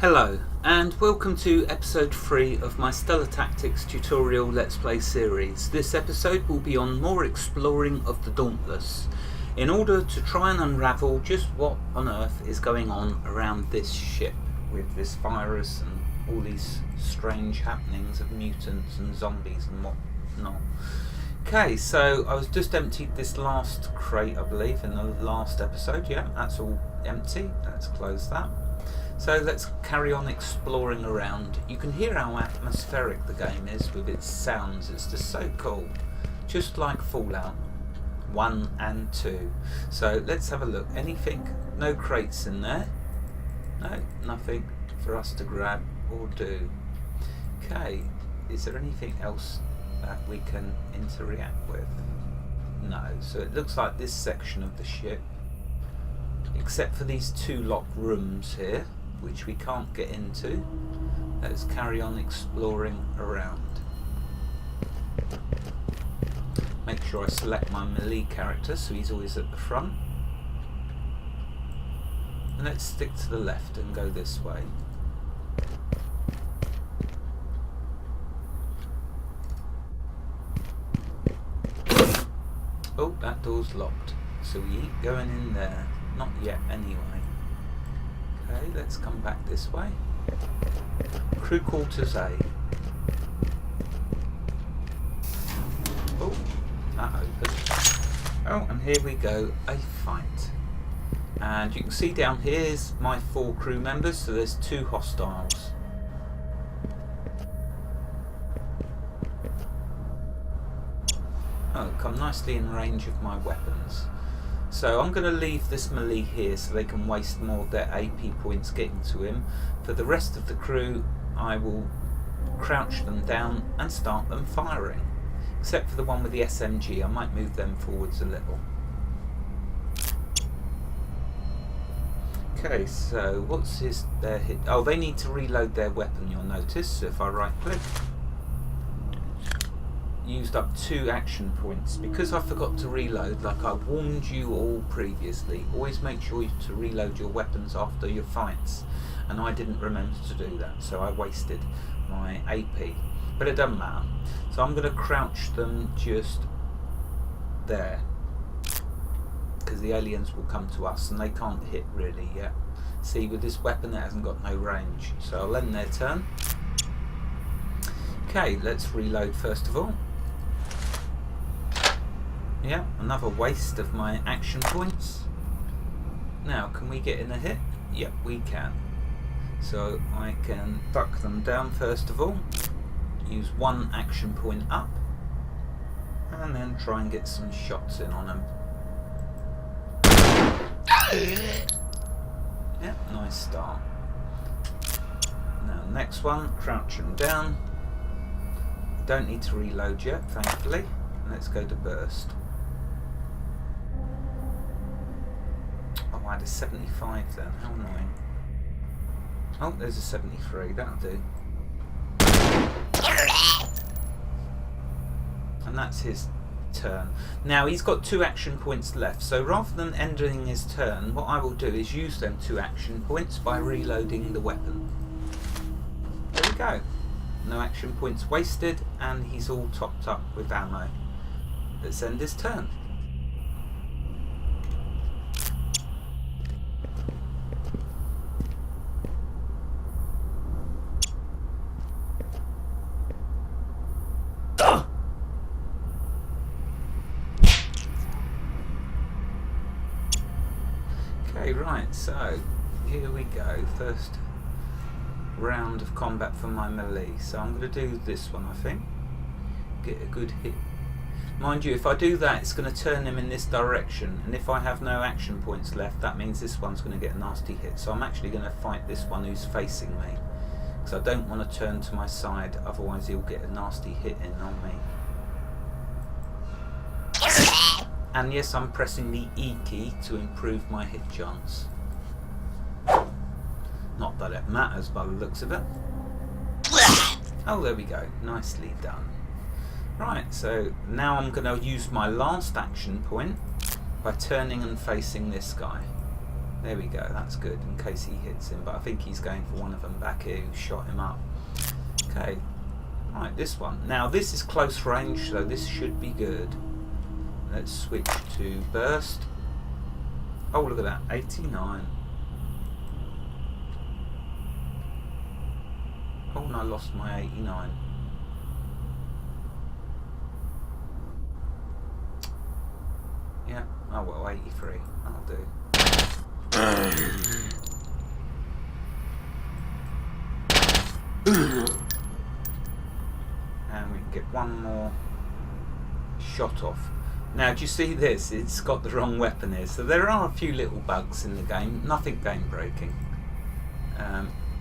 Hello, and welcome to episode 3 of my Stellar Tactics tutorial Let's Play series. This episode will be on more exploring of the Dauntless, in order to try and unravel just what on earth is going on around this ship, with this virus and all these strange happenings of mutants and zombies and whatnot. Okay, so I was just emptied this last crate, I believe, in the last episode. Yeah, that's all empty. Let's close that. So let's carry on exploring around. You can hear how atmospheric the game is with its sounds. It's just so cool. Just like Fallout 1 and 2. So let's have a look. Anything? No crates in there? No, nothing for us to grab or do. Okay, is there anything else that we can interact with? No, so it looks like this section of the ship, except for these two locked rooms here, which we can't get into. Let's carry on exploring around. Make sure I select my melee character so he's always at the front. And let's stick to the left and go this way. Oh, that door's locked, so we ain't going in there. Not yet anyway. Okay, let's come back this way. Crew quarters A. Oh, that opens. Oh, and here we go, a fight. And you can see down here is my 4 crew members, so there's 2 hostiles. Oh, come nicely in range of my weapons. So I'm going to leave this melee here so they can waste more of their AP points getting to him. For the rest of the crew, I will crouch them down and start them firing. Except for the one with the SMG, I might move them forwards a little. Okay, so what's their hit? Oh, they need to reload their weapon, you'll notice. So if I right click, used up 2 action points because I forgot to reload, like I warned you all previously. Always make sure to reload your weapons after your fights, and I didn't remember to do that, so I wasted my AP, but it doesn't matter. So I'm going to crouch them just there because the aliens will come to us and they can't hit really yet. See, with this weapon it hasn't got no range, so I'll end their turn. Okay, let's reload first of all. Yeah, another waste of my action points. Now, can we get in a hit? Yep, we can. So I can duck them down first of all, use 1 action point up, and then try and get some shots in on them. Yeah, nice start. Now, next one, crouch them down. Don't need to reload yet, thankfully. Let's go to burst. Oh, I had a 75 then, how annoying. Oh, there's a 73, that'll do. And that's his turn. Now, he's got 2 action points left, so rather than ending his turn, what I will do is use them 2 action points by reloading the weapon. There we go. No action points wasted, and he's all topped up with ammo. Let's end his turn. Okay, right, so here we go. First round of combat for my melee. So I'm going to do this one, I think. Get a good hit. Mind you, if I do that, it's going to turn him in this direction, and if I have no action points left, that means this one's going to get a nasty hit. So I'm actually going to fight this one who's facing me, because I don't want to turn to my side, otherwise he'll get a nasty hit in on me. And yes, I'm pressing the E key to improve my hit chance. Not that it matters by the looks of it. Oh, there we go. Nicely done. Right, so now I'm going to use my last action point by turning and facing this guy. There we go, that's good, in case he hits him, but I think he's going for one of them back here who shot him up. Okay, right, this one. Now this is close range, so this should be good. Let's switch to burst. Oh, look at that, 89. Oh, and I lost my 89. Yeah, oh well, 83, that'll do. And we can get one more shot off. Now, do you see this? It's got the wrong weapon here. So there are a few little bugs in the game, nothing game breaking.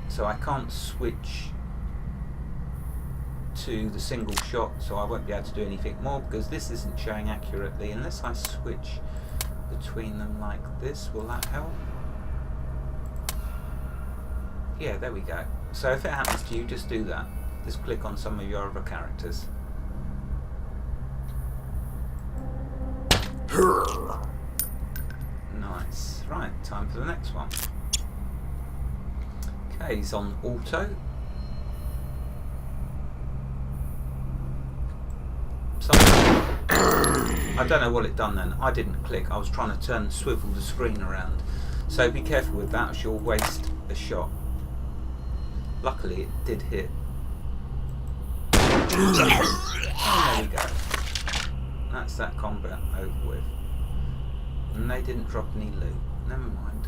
So I can't switch to the single shot, so I won't be able to do anything more because this isn't showing accurately unless I switch between them like this. Will that help? Yeah, there we go. So if it happens to you, just do that. Just click on some of your other characters. Nice. Right, time for the next one. Okay, he's on auto. I don't know what it done then. I didn't click. I was trying to swivel the screen around. So be careful with that, or you'll waste a shot. Luckily, it did hit. Oh, there we go. That's that combat over with. And they didn't drop any loot. Never mind.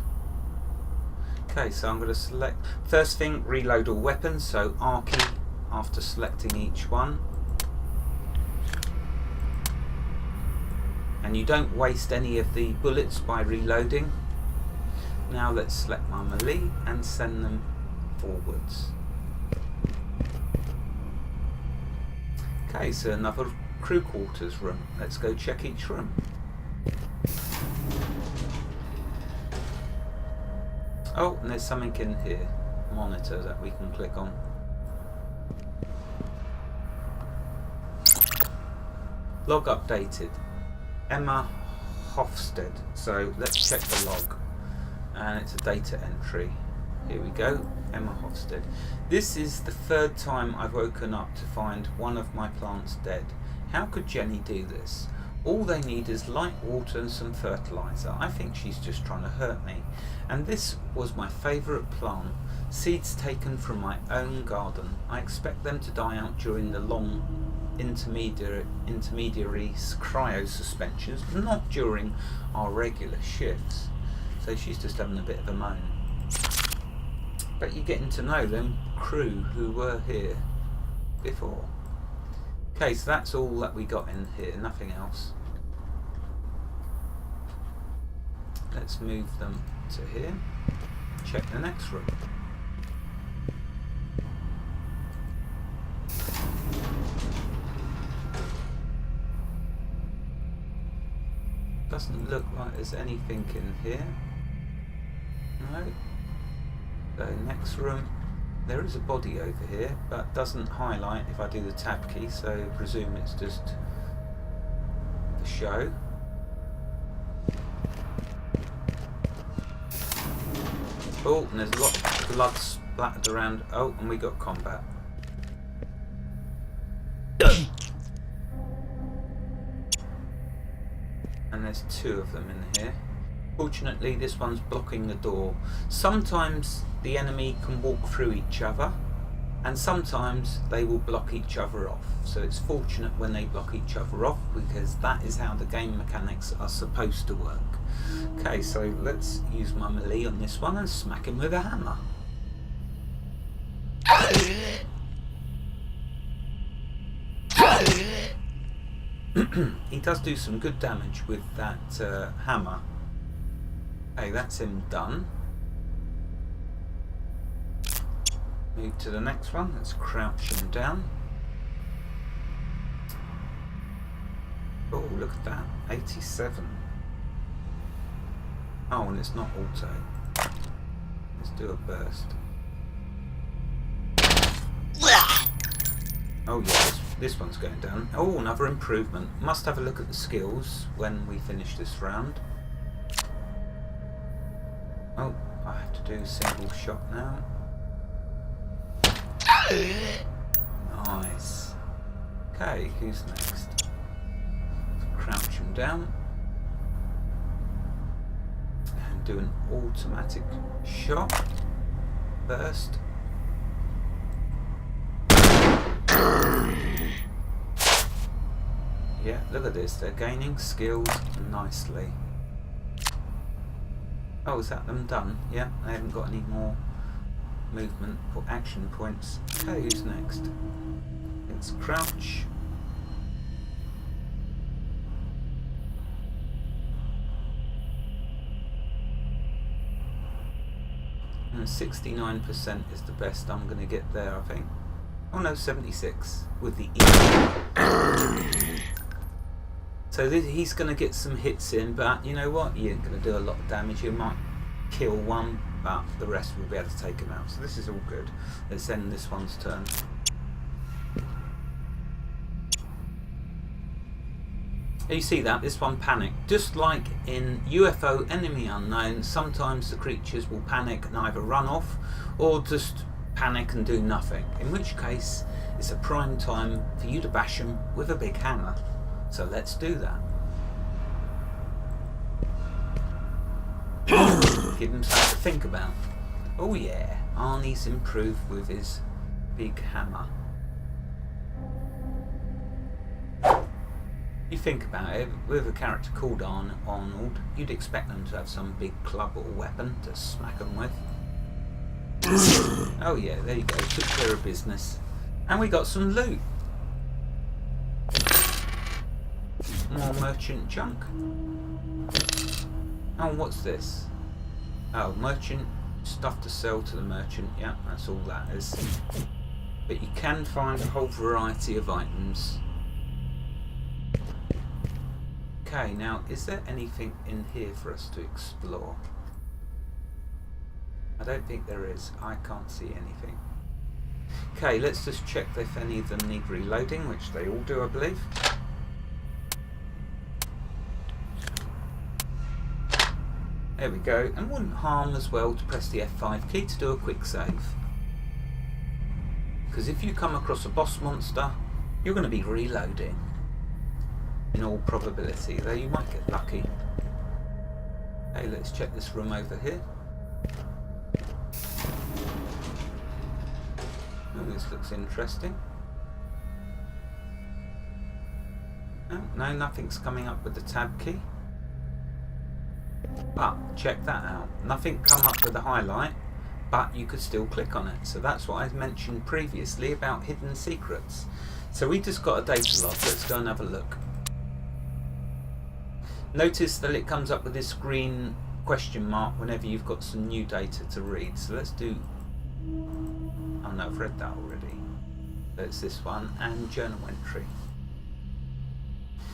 Okay, so I'm going to select... First thing, reload all weapons. So R key after selecting each one. And you don't waste any of the bullets by reloading. Now let's select my melee and send them forwards. Okay, so another crew quarters room. Let's go check each room. Oh, and there's something in here. Monitor that we can click on. Log updated. Emma Hofstede. So let's check the log. And it's a data entry. Here we go. Emma Hofstede. This is the third time I've woken up to find one of my plants dead. How could Jenny do this? All they need is light water and some fertilizer. I think she's just trying to hurt me. And this was my favourite plant. Seeds taken from my own garden. I expect them to die out during the long intermediary cryo suspensions, not during our regular shifts. So she's just having a bit of a moan. But you're getting to know them crew who were here before. Okay, so that's all that we got in here, nothing else. Let's move them to here. Check the next room. Doesn't look like there's anything in here. No. So next room, there is a body over here, but doesn't highlight if I do the tab key, so I presume it's just the show. Oh, and there's a lot of blood splattered around. Oh, and we got combat. And there's two of them in here. Fortunately, this one's blocking the door. Sometimes the enemy can walk through each other, and sometimes they will block each other off. So it's fortunate when they block each other off, because that is how the game mechanics are supposed to work. Okay, so let's use my melee on this one and smack him with a hammer. He does do some good damage with that hammer. Hey, that's him done. Move to the next one. Let's crouch him down. Oh, look at that. 87. Oh, and it's not auto. Let's do a burst. Oh yeah, this one's going down. Oh, another improvement. Must have a look at the skills when we finish this round. Oh, I have to do a single shot now. Nice. Okay, who's next? Crouch him down. And do an automatic shot first. Yeah, look at this. They're gaining skills nicely. Oh, is that them done? Yeah, they haven't got any more movement or action points. Okay, who's next? It's crouch. And 69% is the best I'm going to get there, I think. Oh no, 76 with the E. So he's going to get some hits in, but you know what? He ain't going to do a lot of damage. He might kill one, but the rest will be able to take him out. So this is all good. Let's end this one's turn. You see that? This one panicked. Just like in UFO Enemy Unknown, sometimes the creatures will panic and either run off or just panic and do nothing. In which case, it's a prime time for you to bash them with a big hammer. So let's do that. Give him something to think about. Oh yeah, Arnie's improved with his big hammer. You think about it, with a character called Arnold, you'd expect them to have some big club or weapon to smack them with. Oh yeah, there you go, took care of business. And we got some loot. More merchant junk. Oh, what's this? Oh, merchant, stuff to sell to the merchant. Yeah, that's all that is. But you can find a whole variety of items. Okay, now, is there anything in here for us to explore? I don't think there is. I can't see anything. Okay, let's just check if any of them need reloading, which they all do, I believe. There we go, and wouldn't harm as well to press the F5 key to do a quick save. Because if you come across a boss monster, you're going to be reloading. In all probability, though you might get lucky. Okay, let's check this room over here. Oh, this looks interesting. Oh, no, nothing's coming up with the tab key. But check that out. Nothing come up with a highlight, but you could still click on it. So that's what I mentioned previously about hidden secrets. So we just got a data log. Let's go and have a look. Notice that it comes up with this green question mark whenever you've got some new data to read. So let's do... Oh no, I've read that already. So it's this one, and journal entry.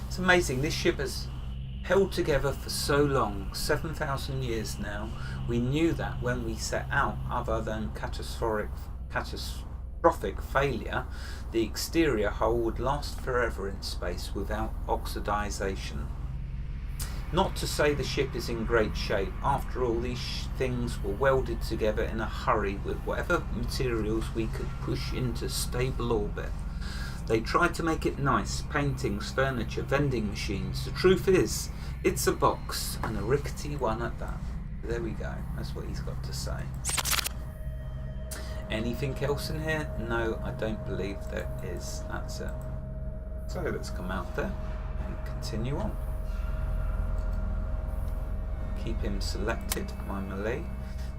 It's amazing. This ship has held together for so long, 7,000 years now. We knew that when we set out, other than catastrophic failure, the exterior hull would last forever in space without oxidization. Not to say the ship is in great shape. After all, these things were welded together in a hurry with whatever materials we could push into stable orbit. They tried to make it nice, paintings, furniture, vending machines. The truth is, it's a box, and a rickety one at that. There we go, that's what he's got to say. Anything else in here? No, I don't believe there is. That's it. So let's come out there and continue on. Keep him selected, my melee.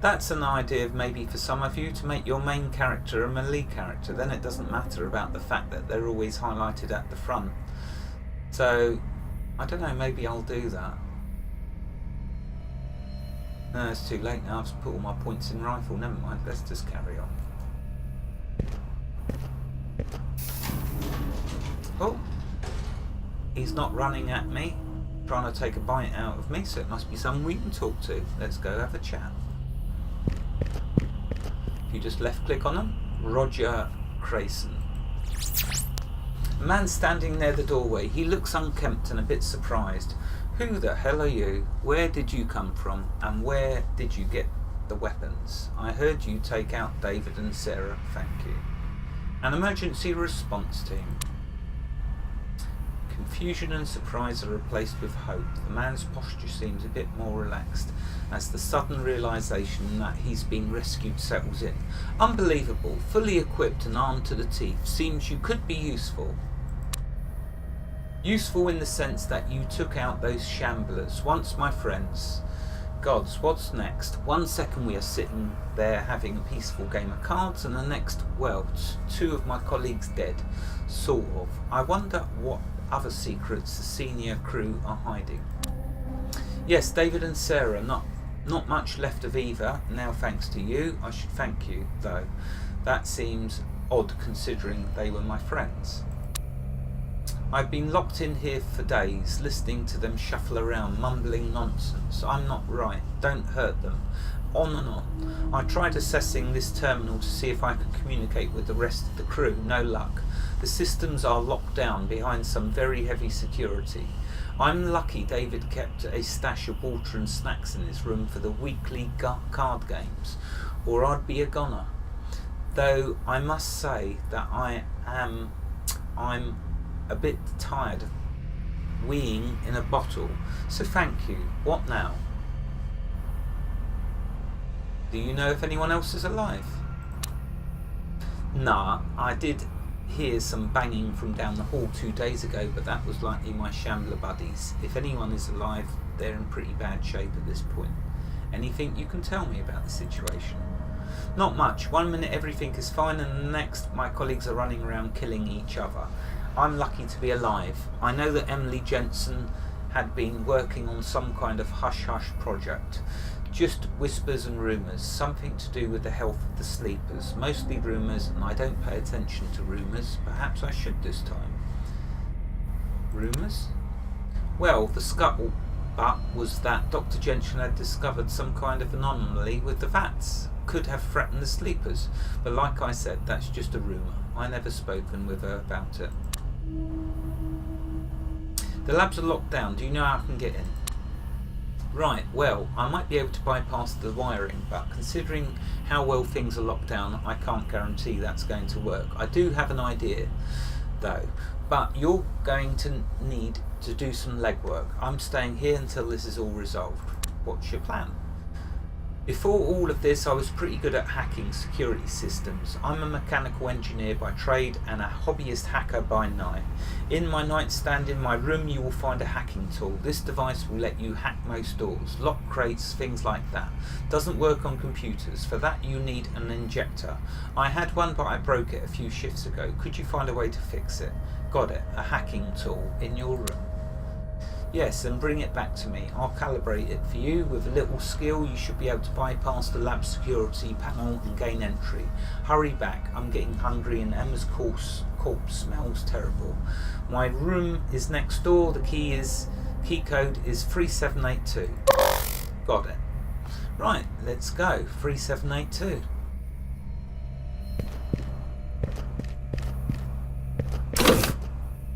That's an idea of maybe for some of you to make your main character a melee character. Then it doesn't matter about the fact that they're always highlighted at the front. So, I don't know, maybe I'll do that. No, it's too late now. I've put all my points in rifle. Never mind, let's just carry on. Oh, he's not running at me, trying to take a bite out of me, so it must be someone we can talk to. Let's go have a chat. If you just left click on him, Roger Crayson. A man standing near the doorway. He looks unkempt and a bit surprised. Who the hell are you? Where did you come from? And where did you get the weapons. I heard you take out David and Sarah, thank you. An emergency response team. Confusion and surprise are replaced with hope. The man's posture seems a bit more relaxed as the sudden realisation that he's been rescued settles in. Unbelievable, fully equipped and armed to the teeth. Seems you could be useful. Useful in the sense that you took out those shamblers. Once my friends. Gods, what's next? 1 second we are sitting there having a peaceful game of cards, and the next, well, 2 of my colleagues dead. Sort of. I wonder what other secrets the senior crew are hiding. Yes, David and Sarah, not much left of either, now thanks to you. I should thank you, though. That seems odd considering they were my friends. I've been locked in here for days, listening to them shuffle around, mumbling nonsense. I'm not right. Don't hurt them. On and on. I tried assessing this terminal to see if I could communicate with the rest of the crew. No luck. The systems are locked down behind some very heavy security. I'm lucky David kept a stash of water and snacks in his room for the weekly card games, or I'd be a goner. Though I must say that I'm a bit tired of weeing in a bottle, so thank you. What now? Do you know if anyone else is alive? Nah, I did hear some banging from down the hall 2 days ago, but that was likely my shambler buddies. If anyone is alive, they're in pretty bad shape at this point. Anything you can tell me about the situation? Not much. 1 minute everything is fine, and the next my colleagues are running around killing each other. I'm lucky to be alive. I know that Emily Jensen had been working on some kind of hush-hush project. Just whispers and rumours, something to do with the health of the sleepers. Mostly rumours, and I don't pay attention to rumours. Perhaps I should this time. Rumours? Well, the scuttlebutt was that Dr. Jensen had discovered some kind of anomaly with the vats. Could have threatened the sleepers, but like I said, that's just a rumour. I never spoken with her about it. The labs are locked down. Do you know how I can get in? Right, well, I might be able to bypass the wiring, but considering how well things are locked down, I can't guarantee that's going to work. I do have an idea, though, but you're going to need to do some legwork. I'm staying here until this is all resolved. What's your plan? Before all of this, I was pretty good at hacking security systems. I'm a mechanical engineer by trade and a hobbyist hacker by night. In my nightstand in my room, you will find a hacking tool. This device will let you hack most doors, lock crates, things like that. Doesn't work on computers. For that, you need an injector. I had one, but I broke it a few shifts ago. Could you find a way to fix it? Got it. A hacking tool in your room. Yes, and bring it back to me. I'll calibrate it for you. With a little skill, you should be able to bypass the lab security panel and gain entry. Hurry back. I'm getting hungry and Emma's corpse smells terrible. My room is next door. The key code is 3782. Got it. Right, let's go. 3782.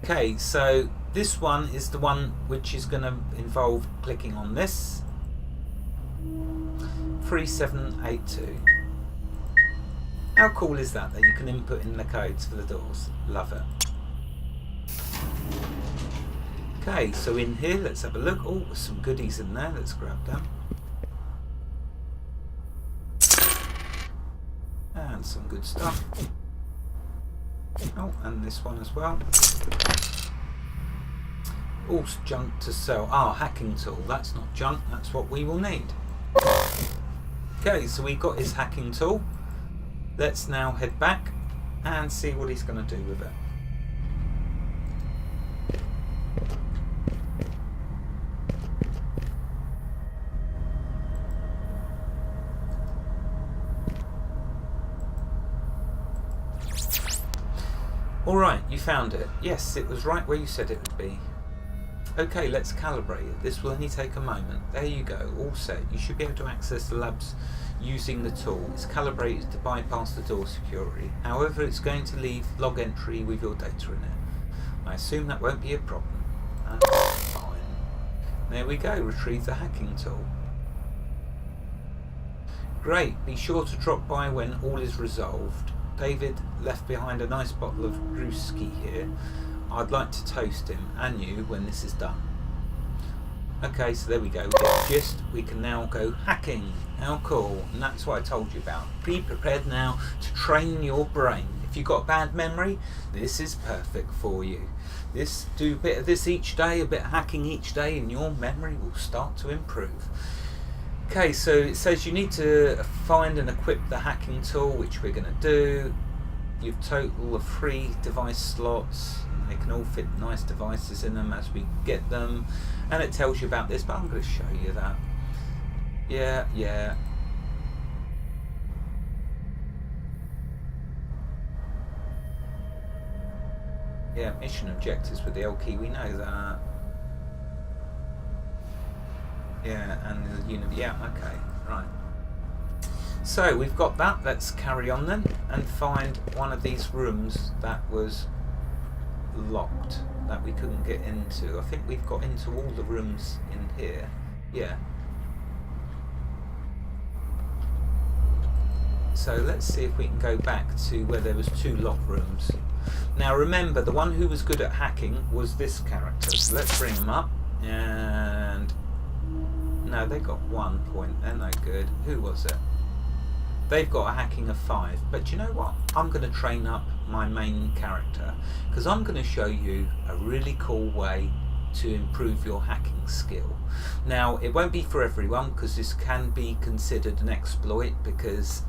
Okay, so this one is the one which is going to involve clicking on this. 3782. How cool is that you can input in the codes for the doors? Love it. Okay, so in here, let's have a look. Oh, there's some goodies in there. Let's grab them. And some good stuff. Oh, and this one as well. All junk to sell. Ah, hacking tool. That's not junk. That's what we will need. Okay, so we got his hacking tool. Let's now head back and see what he's going to do with it. Alright, you found it. Yes, it was right where you said it would be. Okay, let's calibrate it. This will only take a moment. There you go, all set. You should be able to access the labs using the tool. It's calibrated to bypass the door security. However, it's going to leave log entry with your data in it. I assume that won't be a problem. That's fine. There we go, retrieve the hacking tool. Great, be sure to drop by when all is resolved. David left behind a nice bottle of brewski here. I'd like to toast him and you when this is done. Okay, so there we go. We get the gist. We can now go hacking. How cool. And that's what I told you about. Be prepared now to train your brain. If you've got bad memory, this is perfect for you. Do a bit of this each day, a bit of hacking each day, and your memory will start to improve. Okay, so it says you need to find and equip the hacking tool, which we're going to do. You've total of 3 device slots. They can all fit nice devices in them as we get them. And it tells you about this, but I'm going to show you that. Yeah. Yeah, mission objectives with the L key, we know that. Yeah, and the unit. Yeah, okay, right. So we've got that. Let's carry on then and find one of these rooms that was locked, that we couldn't get into. I think we've got into all the rooms in here. Yeah. So let's see if we can go back to where there was 2 locked rooms. Now remember, the one who was good at hacking was this character. So let's bring him up. And no, they got 1 point. They're no good. Who was it? They've got a hacking of 5. But you know what? I'm going to train up my main character because I'm going to show you a really cool way to improve your hacking skill. Now, it won't be for everyone because this can be considered an exploit because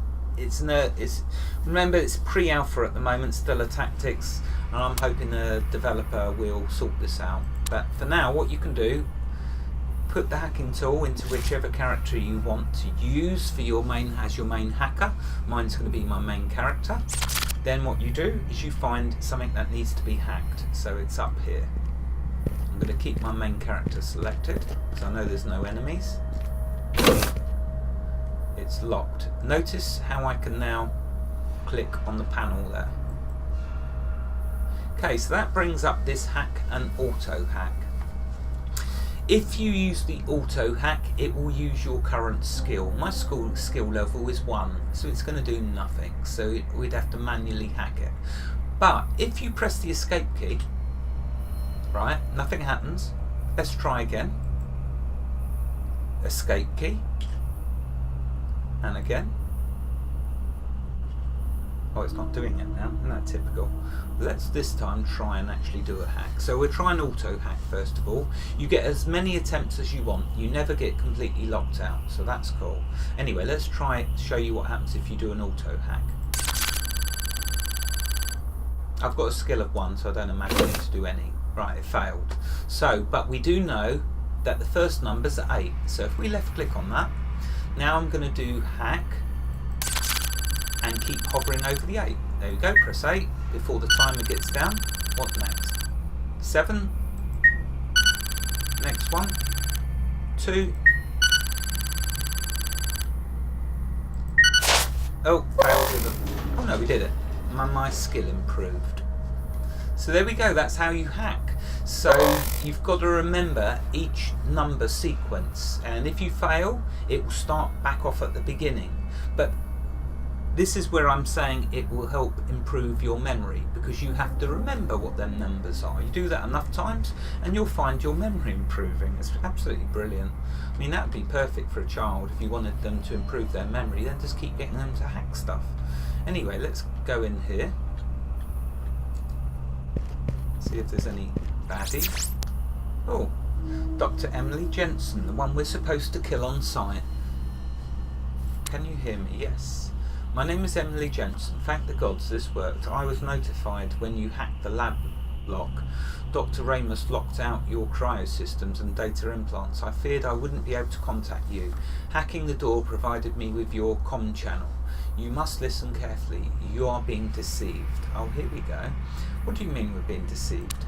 remember, it's pre-alpha at the moment, Stellar Tactics, and I'm hoping the developer will sort this out. But for now, what you can do, put the hacking tool into whichever character you want to use for your main hacker. Mine's going to be my main character. Then what you do is you find something that needs to be hacked. So it's up here. I'm going to keep my main character selected because I know there's no enemies. It's locked. Notice how I can now click on the panel there. Okay, so that brings up this hack and auto hack. If you use the auto hack, it will use your current skill. My skill level is 1, so it's going to do nothing. So we'd have to manually hack it. But if you press the escape key, right, nothing happens. Let's try again. Escape key. And again. Oh, it's not doing it now. Isn't that typical? Let's this time try and actually do a hack. So we'll try an auto hack first of all. You get as many attempts as you want. You never get completely locked out. So that's cool. Anyway, let's try show you what happens if you do an auto hack. I've got a skill of 1, so I don't imagine it to do any. Right, it failed. So, but we do know that the first number's 8. So if we left click on that, now I'm going to do hack and keep hovering over the 8. There you go, press 8 before the timer gets down. What next? 7. Next one. 2. Oh, failed with it. Oh no, we did it. My skill improved. So there we go, that's how you hack. So you've got to remember each number sequence, and if you fail, it will start back off at the beginning. But this is where I'm saying it will help improve your memory, because you have to remember what them numbers are. You do that enough times and you'll find your memory improving. It's absolutely brilliant. I mean, that would be perfect for a child. If you wanted them to improve their memory, then just keep getting them to hack stuff. Anyway, let's go in here. See if there's any baddies. Oh, Dr. Emily Jensen, the one we're supposed to kill on sight. Can you hear me? Yes. My name is Emily Jensen. Thank the gods this worked. I was notified when you hacked the lab lock. Dr. Ramus locked out your cryosystems and data implants. I feared I wouldn't be able to contact you. Hacking the door provided me with your comm channel. You must listen carefully. You are being deceived. Oh, here we go. What do you mean we're being deceived?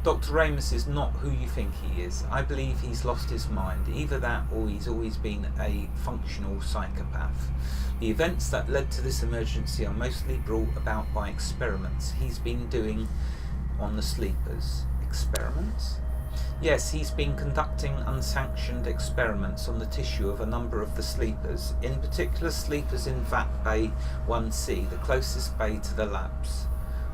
Dr. Ramus is not who you think he is. I believe he's lost his mind. Either that or he's always been a functional psychopath. The events that led to this emergency are mostly brought about by experiments he's been doing on the sleepers. Experiments? Yes, he's been conducting unsanctioned experiments on the tissue of a number of the sleepers, in particular sleepers in Vat Bay 1C, the closest bay to the labs.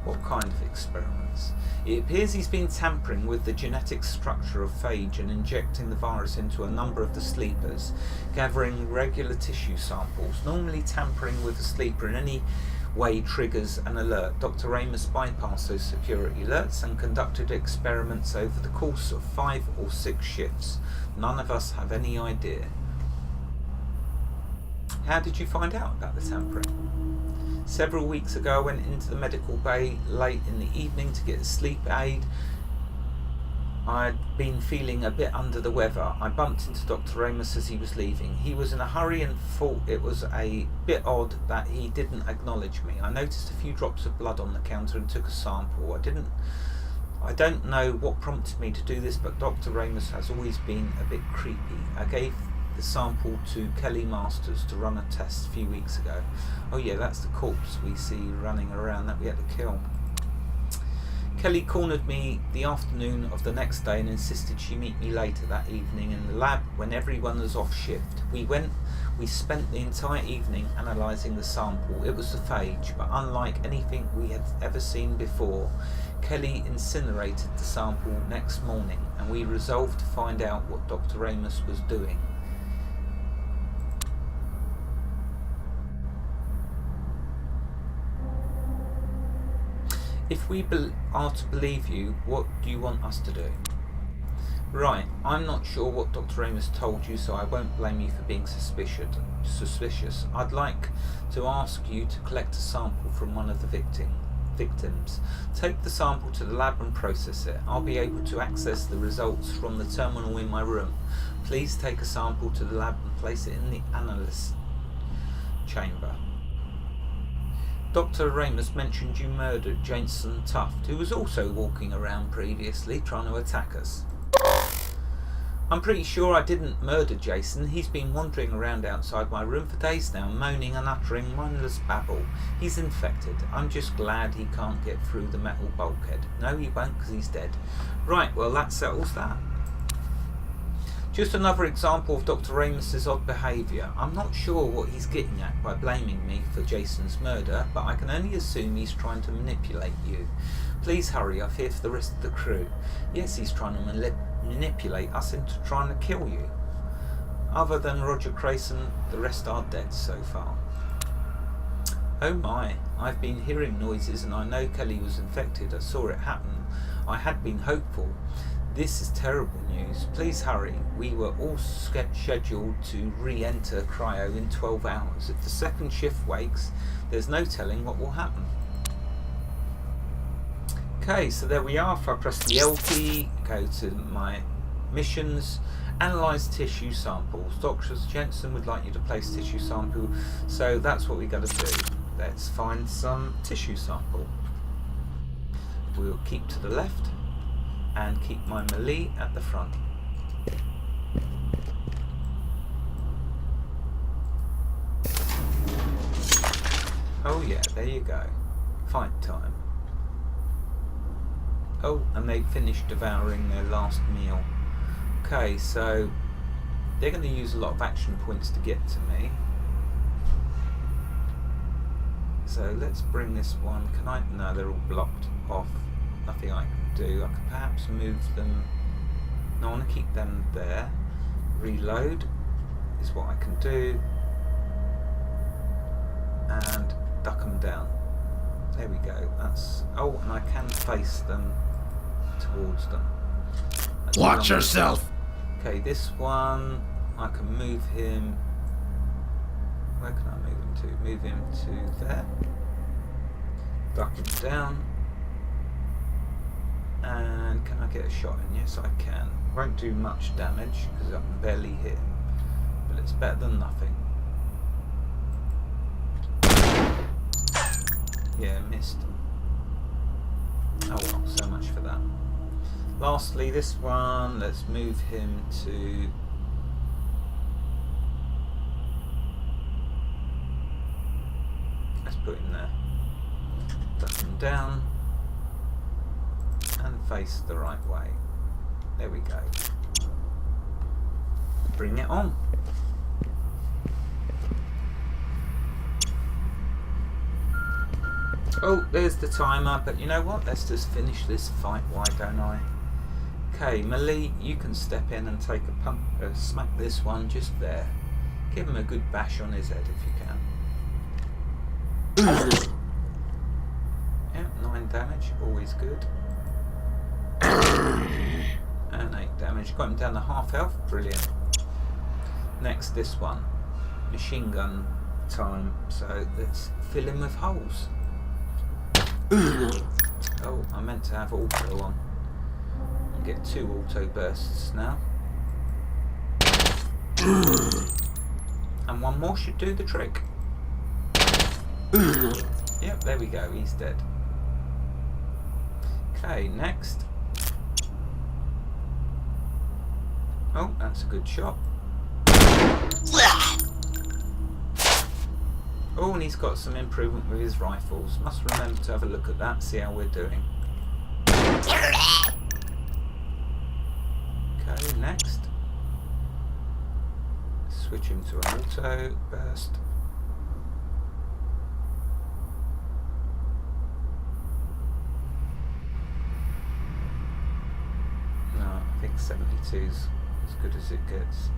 What kind of experiments? It appears he's been tampering with the genetic structure of phage and injecting the virus into a number of the sleepers, gathering regular tissue samples. Normally tampering with a sleeper in any way triggers an alert. Dr. Amos bypassed those security alerts and conducted experiments over the course of 5 or 6 shifts. None of us have any idea. How did you find out about the tampering? Several weeks ago I went into the medical bay late in the evening to get a sleep aid. I'd been feeling a bit under the weather. I bumped into Dr. Amos as he was leaving. He was in a hurry and thought it was a bit odd that he didn't acknowledge me. I noticed a few drops of blood on the counter and took a sample. I don't know what prompted me to do this, but Dr. Amos has always been a bit creepy. I gave the sample to Kelly Masters to run a test a few weeks ago. Oh yeah, that's the corpse we see running around that we had to kill. Kelly cornered me the afternoon of the next day and insisted she meet me later that evening in the lab when everyone was off shift. We spent the entire evening analysing the sample. It was the phage, but unlike anything we had ever seen before, Kelly incinerated the sample next morning, and we resolved to find out what Dr. Amos was doing. If we are to believe you, what do you want us to do? Right, I'm not sure what Dr. Amos told you, so I won't blame you for being suspicious. I'd like to ask you to collect a sample from one of the victims. Take the sample to the lab and process it. I'll be able to access the results from the terminal in my room. Please take a sample to the lab and place it in the analyst chamber. Dr. Amos mentioned you murdered Jensen Tuft, who was also walking around previously trying to attack us. I'm pretty sure I didn't murder Jason. He's been wandering around outside my room for days now, moaning and uttering mindless babble. He's infected. I'm just glad he can't get through the metal bulkhead. No, he won't, because he's dead. Right, well, that settles that. Just another example of Dr. Amos's odd behaviour. I'm not sure what he's getting at by blaming me for Jason's murder, but I can only assume he's trying to manipulate you. Please hurry, I fear for the rest of the crew. Yes, he's trying to manipulate us into trying to kill you. Other than Roger Crayson, the rest are dead so far. Oh my, I've been hearing noises and I know Kelly was infected. I saw it happen. I had been hopeful. This is terrible news. Please hurry. We were all scheduled to re-enter cryo in 12 hours. If the second shift wakes, there's no telling what will happen. Okay, so there we are. If I press the L key, go to my missions, analyse tissue samples. Dr. Jensen would like you to place tissue sample, so that's what we got to do. Let's find some tissue sample. We'll keep to the left and keep my melee at the front. Oh yeah, there you go. Fight time. Oh, and they finished devouring their last meal. Okay, so they're going to use a lot of action points to get to me. So let's bring this one. Can I? No, they're all blocked off. Nothing I can do. I could perhaps move them. No, I want to keep them there. Reload is what I can do. And duck them down. There we go. That's. Oh, and I can face them towards them. Watch yourself! Okay, this one, I can move him. Where can I move him to? Move him to there. Duck him down. And can I get a shot in? Yes, I can. Won't do much damage because I can barely hit him, but it's better than nothing. Yeah, missed. Oh well, so much for that. Lastly, this one, let's move him to... Let's put him there. Duck him down. And face the right way. There we go. Bring it on. Oh, there's the timer, but you know what? Let's just finish this fight, why don't I? Okay, Melee, you can step in and take a smack this one just there. Give him a good bash on his head if you can. Yeah, 9 damage, always good. And 8 damage, got him down to half health, brilliant. Next, this one. Machine gun time, so let's fill him with holes. Oh, I meant to have auto on. I'll get 2 auto bursts now. And one more should do the trick. Yep, there we go, he's dead. Okay, next. Oh, that's a good shot. Oh, and he's got some improvement with his rifles. Must remember to have a look at that, see how we're doing. Okay, next. Switch him to an auto burst. No, I think 72's as good as it gets.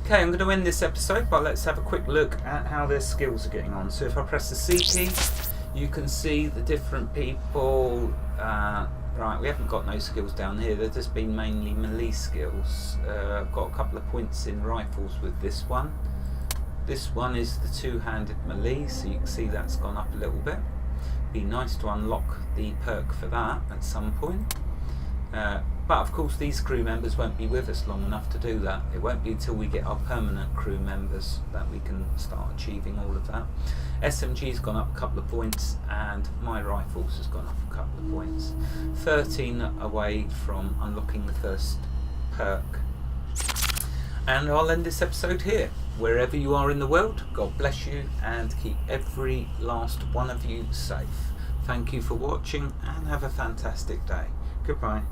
Okay, I'm going to end this episode, but let's have a quick look at how their skills are getting on. So if I press the C key, you can see the different people. Right, we haven't got no skills down here. They've just been mainly melee skills. I've got a couple of points in rifles with this one. This one is the two-handed melee, so you can see that's gone up a little bit. Be nice to unlock the perk for that at some point. But of course these crew members won't be with us long enough to do that. It won't be until we get our permanent crew members that we can start achieving all of that. SMG's gone up a couple of points and my rifles has gone up a couple of points. 13 away from unlocking the first perk. And I'll end this episode here. Wherever you are in the world, God bless you and keep every last one of you safe. Thank you for watching and have a fantastic day. Goodbye.